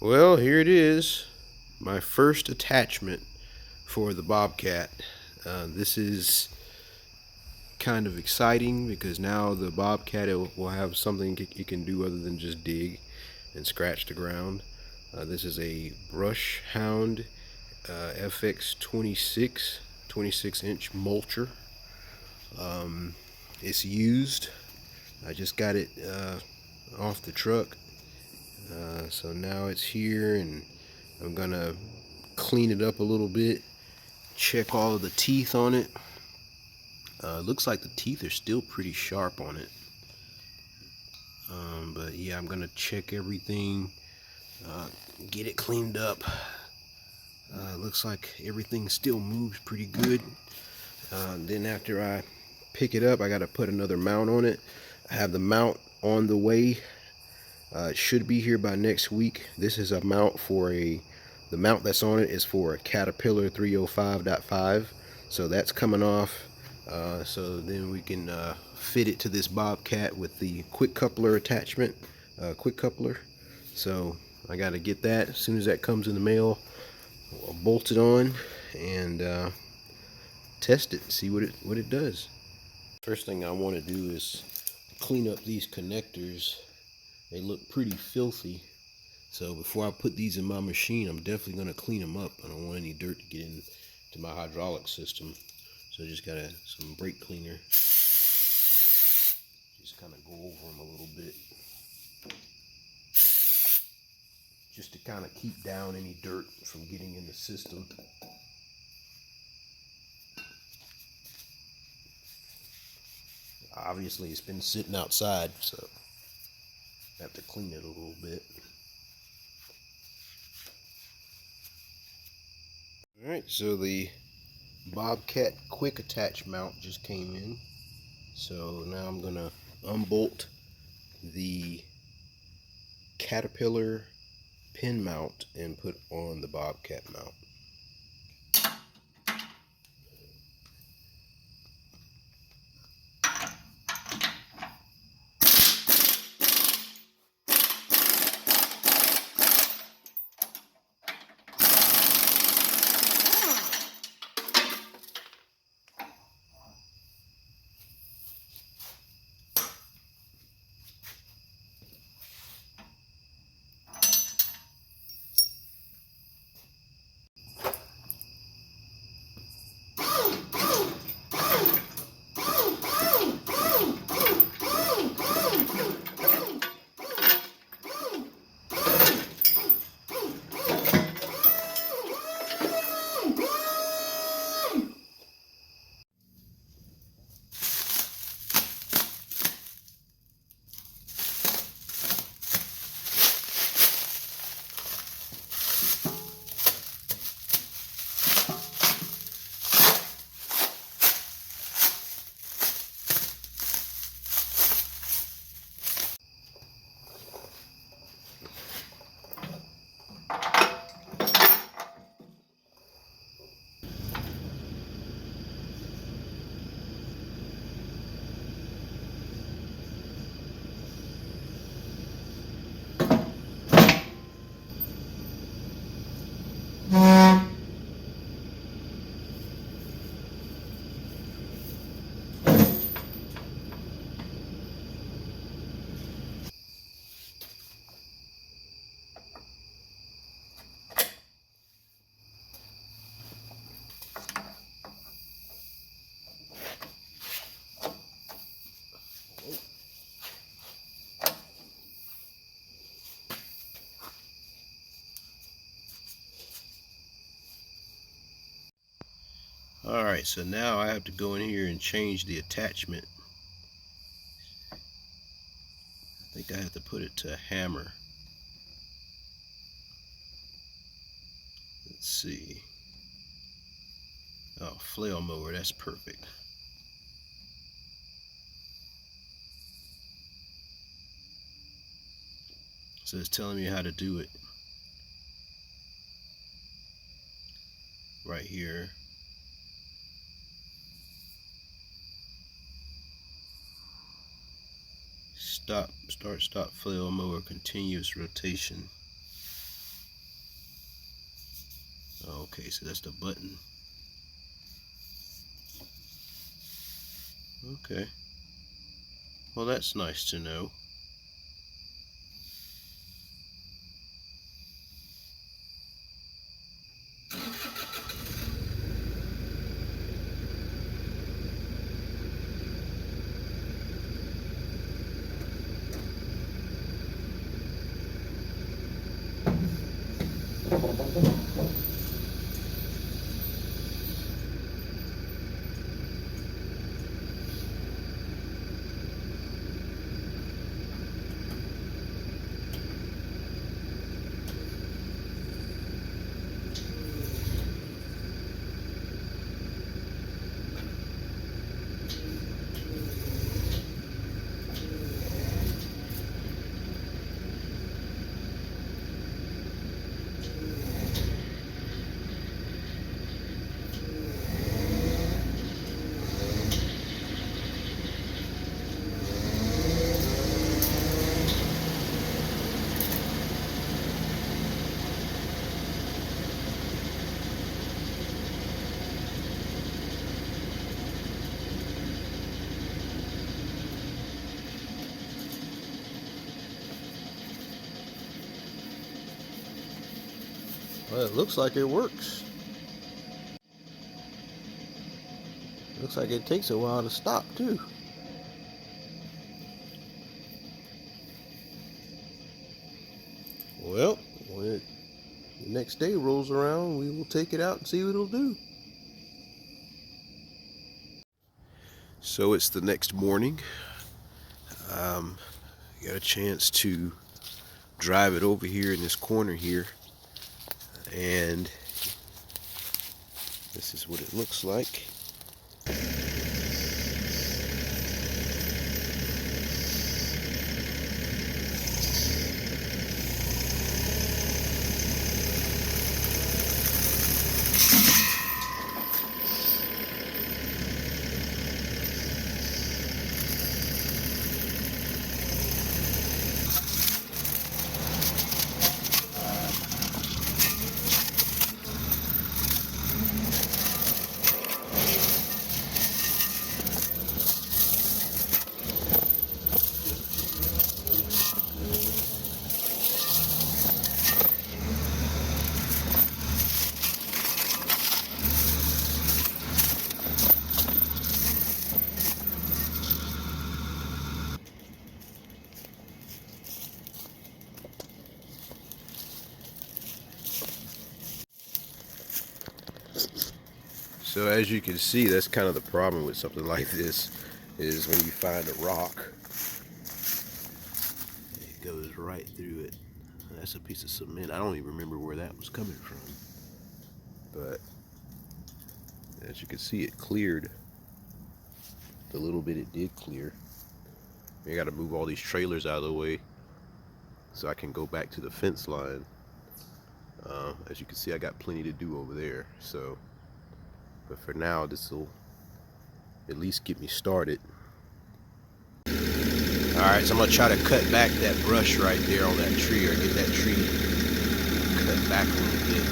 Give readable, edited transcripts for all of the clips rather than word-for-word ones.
Well, here it is, my first attachment for the Bobcat. This is kind of exciting because now the Bobcat will have something it can do other than just dig and scratch the ground. This is a brush hound FX26 26-inch mulcher. It's used. I just got it off the truck. So now it's here, and I'm gonna clean it up a little bit, check all of the teeth on it. Looks like the teeth are still pretty sharp on it, but yeah, I'm gonna check everything, get it cleaned up. Looks like everything still moves pretty good. Then after I pick it up, I gotta put another mount on it. I have the mount on the way. It should be here by next week. This is a mount for the mount that's on it is for a Caterpillar 305.5. So that's coming off. So then we can fit it to this Bobcat with the quick coupler attachment, quick coupler. So I got to get that. As soon as that comes in the mail, I'll bolt it on and test it, see what it does. First thing I want to do is clean up these connectors. They look pretty filthy, so before I put these in my machine, I'm definitely going to clean them up. I don't want any dirt to get into my hydraulic system, so I just got some brake cleaner. Just kind of go over them a little bit, just to kind of keep down any dirt from getting in the system. Obviously, it's been sitting outside, so I have to clean it a little bit. Alright, so the Bobcat quick attach mount just came in. So now I'm going to unbolt the Caterpillar pin mount and put on the Bobcat mount. Alright, so now I have to go in here and change the attachment. I think I have to put it to a hammer. Let's see. Oh, flail mower, that's perfect. So it's telling me how to do it right here. Start, stop flail mower, continuous rotation. Okay, so that's the button. Okay. Well, that's nice to know. Well, it looks like it works. Looks like it takes a while to stop too. Well, when the next day rolls around, we will take it out and see what it'll do. So it's the next morning. Got a chance to drive it over here in this corner here, and this is what it looks like. So as you can see, that's kind of the problem with something like this, is when you find a rock, it goes right through it. That's a piece of cement. I don't even remember where that was coming from. But as you can see, it cleared the little bit it did clear. I got to move all these trailers out of the way so I can go back to the fence line. As you can see, I got plenty to do over there. But for now, this will at least get me started. Alright, so I'm going to try to cut back that brush right there on that tree, or get that tree cut back a little bit.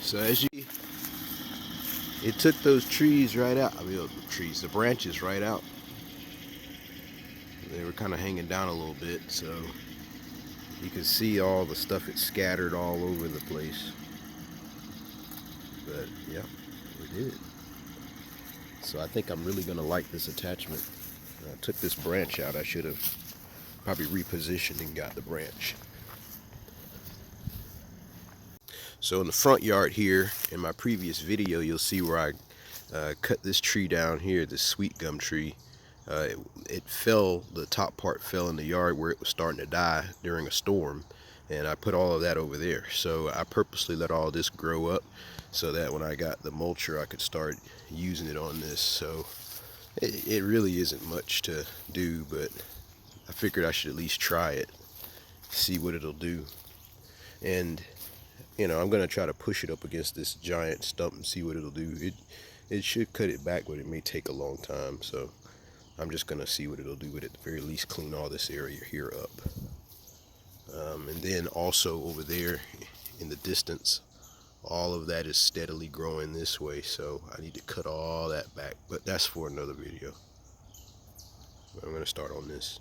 So as you, it took those trees right out. I mean, the branches right out. They were kind of hanging down a little bit, so you can see all the stuff it scattered all over the place. But yeah, it did. So I think I'm really gonna like this attachment. I took this branch out. I should have probably repositioned and got the branch. So in the front yard here, in my previous video, you'll see where I cut this tree down here, this sweet gum tree. It fell, the top part fell in the yard where it was starting to die during a storm, and I put all of that over there. So I purposely let all this grow up so that when I got the mulcher I could start using it on this. So it really isn't much to do, but I figured I should at least try it, see what it'll do. And you know, I'm gonna try to push it up against this giant stump and see what it'll do. It should cut it back, but it may take a long time. So I'm just gonna see what it'll do, but at the very least clean all this area here up. And then also over there in the distance, all of that is steadily growing this way, so I need to cut all that back, but that's for another video. I'm gonna start on this.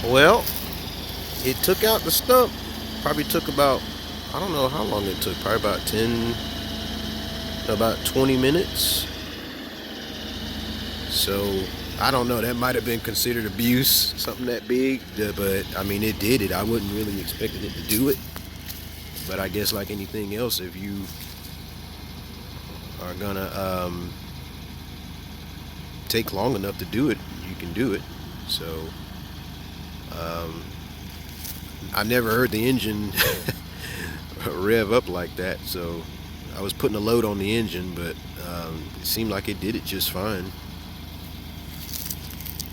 Well, it took out the stump. Probably took about, I don't know how long it took, probably about 20 minutes. So I don't know, that might have been considered abuse, something that big, but I mean, it did it. I wasn't really expecting it to do it, but I guess like anything else, if you are gonna take long enough to do it, you can do it. So I never heard the engine rev up like that, so I was putting a load on the engine, but it seemed like it did it just fine.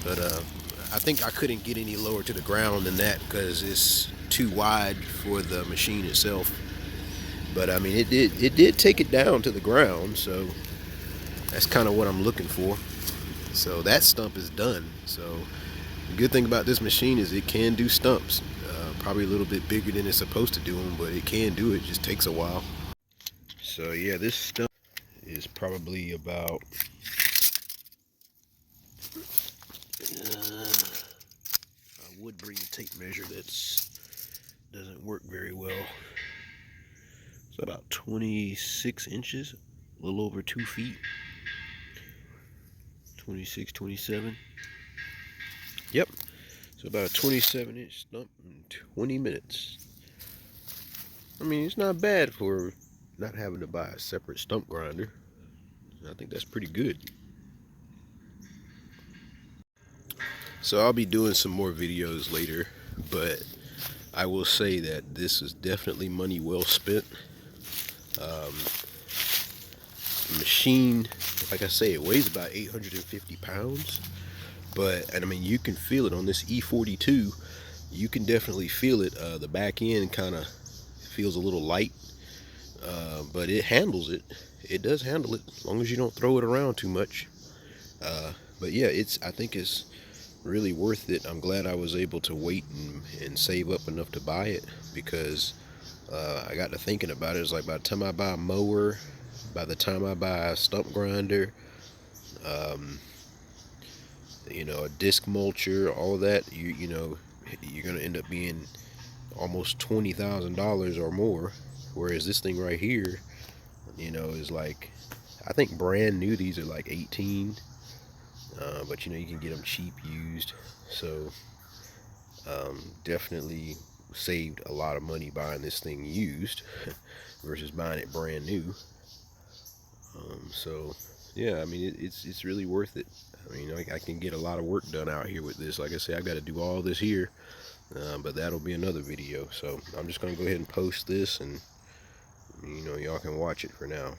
But I think I couldn't get any lower to the ground than that because it's too wide for the machine itself. But I mean, it did take it down to the ground, so that's kind of what I'm looking for. So that stump is done. So the good thing about this machine is it can do stumps. Probably a little bit bigger than it's supposed to do them, but it can do it. It just takes a while. So yeah, this stump is probably about I would bring a tape measure that's doesn't work very well. It's about 26 inches, a little over 2 feet. 26, 27. Yep. So about a 27-inch stump in 20 minutes. I mean, it's not bad for not having to buy a separate stump grinder. I think that's pretty good. So I'll be doing some more videos later, but I will say that this is definitely money well spent. The machine, like I say, it weighs about 850 pounds, but, and I mean, you can feel it on this E42. You can definitely feel it. The back end kind of feels a little light, but it handles it. It does handle it as long as you don't throw it around too much. But yeah, I think it's really worth it. I'm glad I was able to wait and save up enough to buy it, because I got to thinking about it. It's like by the time I buy a mower, by the time I buy a stump grinder, you know, a disc mulcher, all that, you know, you're gonna end up being almost $20,000 or more. Whereas this thing right here, you know, is like, I think brand new these are like 18, but you know, you can get them cheap used. So definitely saved a lot of money buying this thing used versus buying it brand new. So yeah, I mean, it's really worth it. I mean, I can get a lot of work done out here with this. Like I said, I've got to do all this here, but that'll be another video. So I'm just gonna go ahead and post this, and you know, y'all can watch it for now.